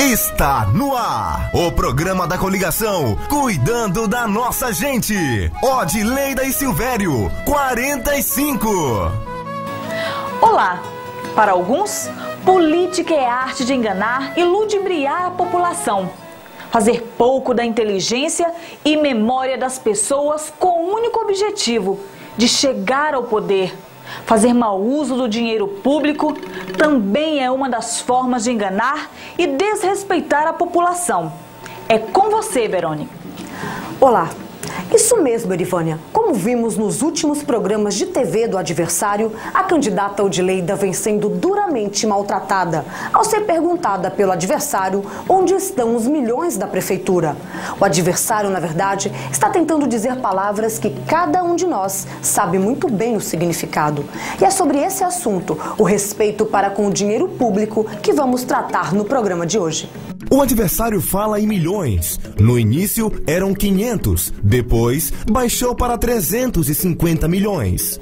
Está no ar, o programa da coligação, cuidando da nossa gente. Odileida e Silvério, 45. Olá, para alguns, política é a arte de enganar e ludibriar a população. Fazer pouco da inteligência e memória das pessoas com o único objetivo de chegar ao poder. Fazer mau uso do dinheiro público também é uma das formas de enganar e desrespeitar a população. É com você, Verônica. Olá. Isso mesmo, Erivânia. Como vimos nos últimos programas de TV do adversário, a candidata Odileida vem sendo duramente maltratada ao ser perguntada pelo adversário onde estão os milhões da prefeitura. O adversário, na verdade, está tentando dizer palavras que cada um de nós sabe muito bem o significado. E é sobre esse assunto, o respeito para com o dinheiro público, que vamos tratar no programa de hoje. O adversário fala em milhões. No início eram 500, depois baixou para 350 milhões.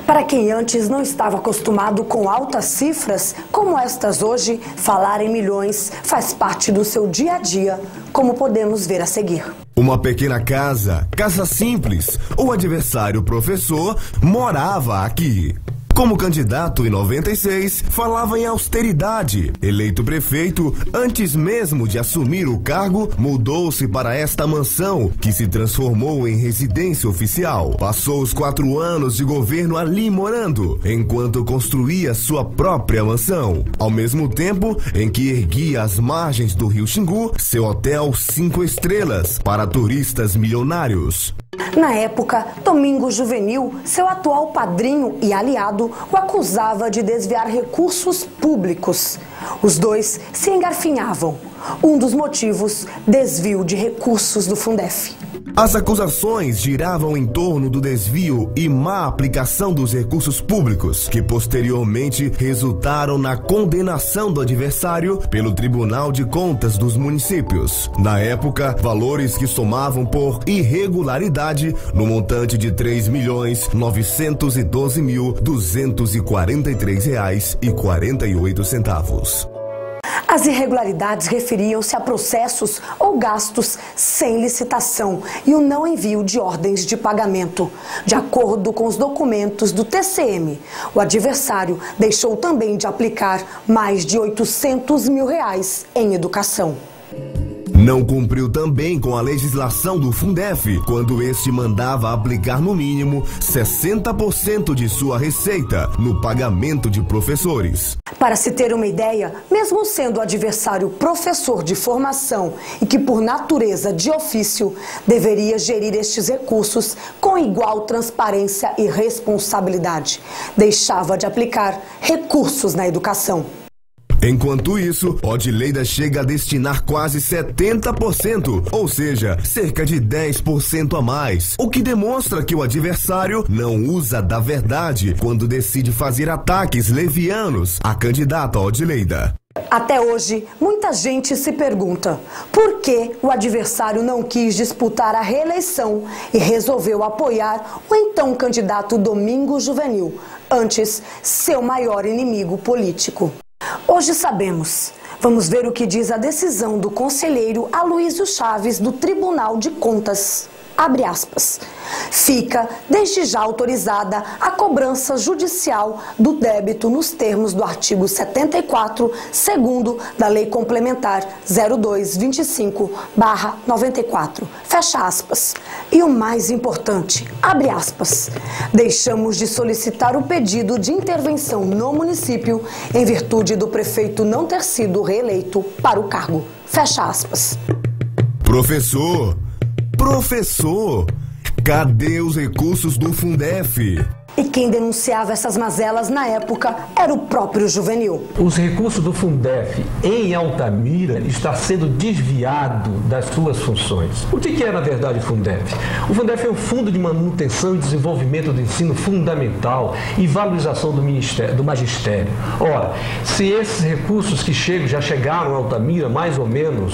Para quem antes não estava acostumado com altas cifras, como estas hoje, falar em milhões faz parte do seu dia a dia, como podemos ver a seguir. Uma pequena casa simples. O adversário professor morava aqui. Como candidato em 96, falava em austeridade. Eleito prefeito, antes mesmo de assumir o cargo, mudou-se para esta mansão, que se transformou em residência oficial. Passou os 4 anos de governo ali morando, enquanto construía sua própria mansão. Ao mesmo tempo em que erguia às margens do Rio Xingu, seu hotel 5 estrelas para turistas milionários. Na época, Domingos Juvenil, seu atual padrinho e aliado, o acusava de desviar recursos públicos. Os dois se engarfinhavam. Um dos motivos, desvio de recursos do Fundef. As acusações giravam em torno do desvio e má aplicação dos recursos públicos, que posteriormente resultaram na condenação do adversário pelo Tribunal de Contas dos Municípios. Na época, valores que somavam por irregularidade no montante de R$ 3.912.243,48. As irregularidades referiam-se a processos ou gastos sem licitação e o não envio de ordens de pagamento. De acordo com os documentos do TCM, o adversário deixou também de aplicar mais de R$ 800 mil em educação. Não cumpriu também com a legislação do Fundef, quando este mandava aplicar no mínimo 60% de sua receita no pagamento de professores. Para se ter uma ideia, mesmo sendo o adversário professor de formação e que por natureza de ofício deveria gerir estes recursos com igual transparência e responsabilidade, deixava de aplicar recursos na educação. Enquanto isso, Odileida chega a destinar quase 70%, ou seja, cerca de 10% a mais, o que demonstra que o adversário não usa da verdade quando decide fazer ataques levianos à candidata Odileida. Até hoje, muita gente se pergunta por que o adversário não quis disputar a reeleição e resolveu apoiar o então candidato Domingos Juvenil, antes seu maior inimigo político. Hoje sabemos. Vamos ver o que diz a decisão do conselheiro Aloysio Chaves do Tribunal de Contas. Abre aspas. Fica, desde já autorizada, a cobrança judicial do débito nos termos do artigo 74, segundo da Lei Complementar 0225/94. Fecha aspas. E o mais importante, abre aspas. Deixamos de solicitar o pedido de intervenção no município em virtude do prefeito não ter sido reeleito para o cargo. Fecha aspas. Professor, cadê os recursos do Fundef? E quem denunciava essas mazelas na época era o próprio Juvenil. Os recursos do Fundef em Altamira está sendo desviado das suas funções. O que é, na verdade, o Fundef? O Fundef é um fundo de manutenção e desenvolvimento do ensino fundamental e valorização do magistério. Ora, se esses recursos que já chegaram a Altamira, mais ou menos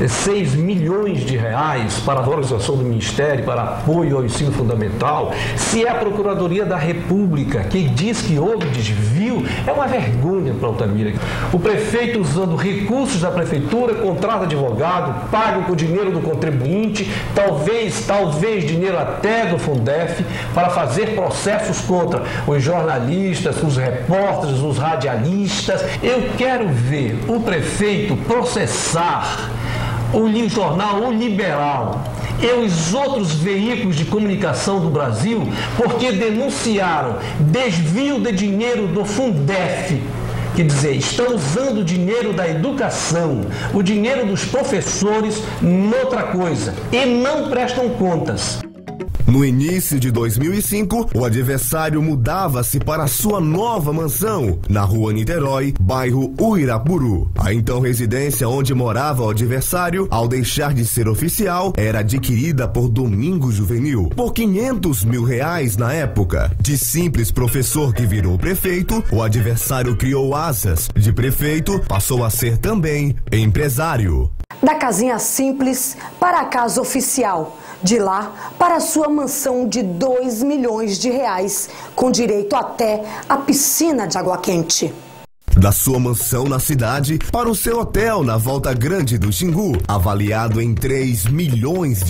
6 milhões de reais para a valorização do ministério, para apoio ao ensino fundamental, se é a Procuradoria da República que diz que houve desvio é uma vergonha para Altamira. O prefeito, usando recursos da prefeitura, contrata advogado, paga com o dinheiro do contribuinte, talvez dinheiro até do Fundef, para fazer processos contra os jornalistas, os repórteres, os radialistas. Eu quero ver o prefeito processar o jornal O Liberal e os outros veículos de comunicação do Brasil porque denunciaram desvio de dinheiro do Fundef. Quer dizer, estão usando o dinheiro da educação, o dinheiro dos professores, noutra coisa, e não prestam contas. No início de 2005, o adversário mudava-se para sua nova mansão, na rua Niterói, bairro Uirapuru. A então residência onde morava o adversário, ao deixar de ser oficial, era adquirida por Domingos Juvenil, por R$500 mil na época. De simples professor que virou prefeito, o adversário criou asas. De prefeito, passou a ser também empresário. Da casinha simples para a casa oficial. De lá para a sua mansão de R$2 milhões, com direito até à piscina de água quente. Da sua mansão na cidade para o seu hotel na Volta Grande do Xingu, avaliado em R$3 milhões.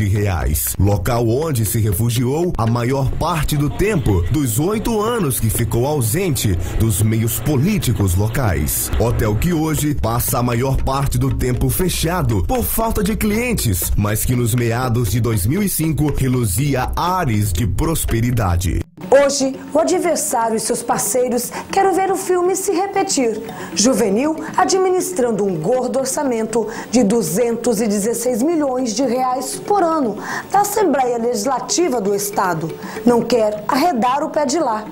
Local onde se refugiou a maior parte do tempo dos 8 anos que ficou ausente dos meios políticos locais. Hotel que hoje passa a maior parte do tempo fechado por falta de clientes, mas que nos meados de 2005 reluzia ares de prosperidade. Hoje, o adversário e seus parceiros querem ver o filme se repetir. Juvenil administrando um gordo orçamento de R$216 milhões por ano da Assembleia Legislativa do Estado. Não quer arredar o pé de lá.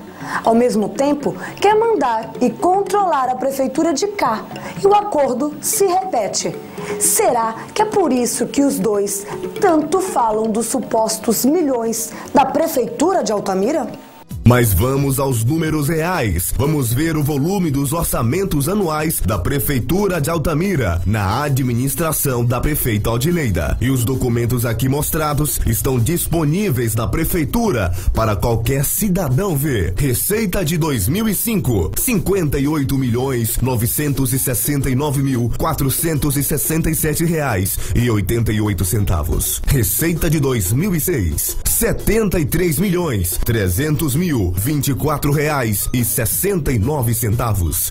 Ao mesmo tempo, quer mandar e controlar a prefeitura de cá. E o acordo se repete. Será que é por isso que os dois tanto falam dos supostos milhões da prefeitura de Altamira? Mas vamos aos números reais. Vamos ver o volume dos orçamentos anuais da Prefeitura de Altamira na administração da prefeita Odileida. E os documentos aqui mostrados estão disponíveis na Prefeitura para qualquer cidadão ver. Receita de 2005, R$58.969.467,88. Receita de 2006, R$73.024,69.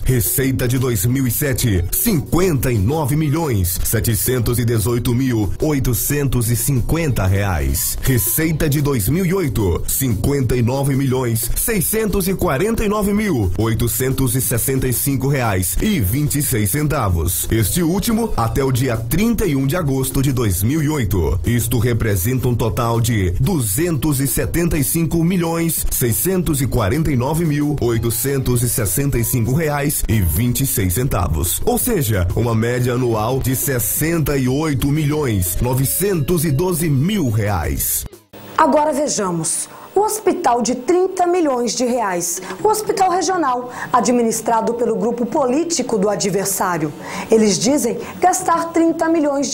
Receita de 2007, R$59.718.850. Receita de 2008, R$59.649.865,26. Este último até o dia 31 de agosto de 2008. Isto representa um total de R$275.649.865,26. Ou seja, uma média anual de R$68.912.000. Agora vejamos. O hospital de R$30 milhões, o hospital regional, administrado pelo grupo político do adversário. Eles dizem gastar R$30 milhões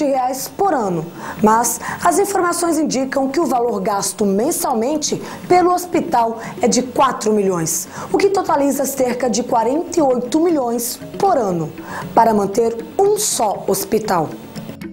por ano, mas as informações indicam que o valor gasto mensalmente pelo hospital é de R$4 milhões, o que totaliza cerca de R$48 milhões por ano, para manter um só hospital.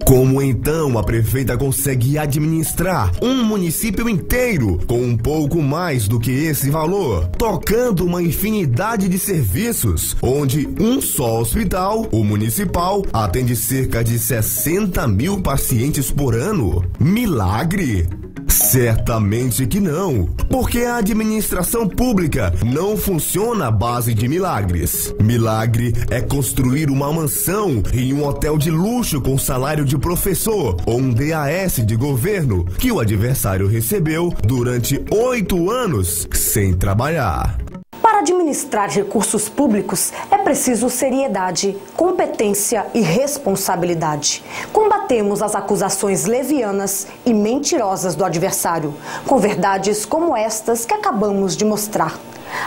Como então a prefeita consegue administrar um município inteiro com um pouco mais do que esse valor, tocando uma infinidade de serviços, onde um só hospital, o municipal, atende cerca de 60 mil pacientes por ano? Milagre? Certamente que não, porque a administração pública não funciona à base de milagres. Milagre é construir uma mansão em um hotel de luxo com salário de professor ou um DAS de governo que o adversário recebeu durante 8 anos sem trabalhar. Para administrar recursos públicos é preciso seriedade, competência e responsabilidade. Combatemos as acusações levianas e mentirosas do adversário, com verdades como estas que acabamos de mostrar.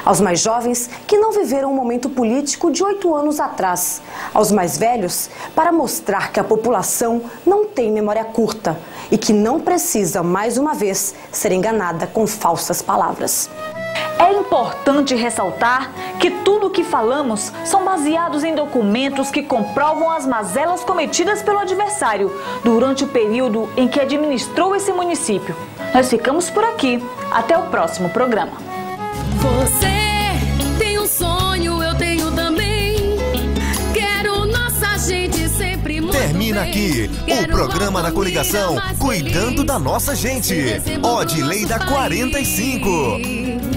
Aos mais jovens que não viveram um momento político de 8 anos atrás. Aos mais velhos, para mostrar que a população não tem memória curta e que não precisa, mais uma vez, ser enganada com falsas palavras. É importante ressaltar que tudo o que falamos são baseados em documentos que comprovam as mazelas cometidas pelo adversário durante o período em que administrou esse município. Nós ficamos por aqui. Até o próximo programa. Você tem um sonho, eu tenho também. Quero nossa gente sempre muito Termina bem. aqui o programa da coligação Cuidando da Nossa Gente. Ó de Lei da 45.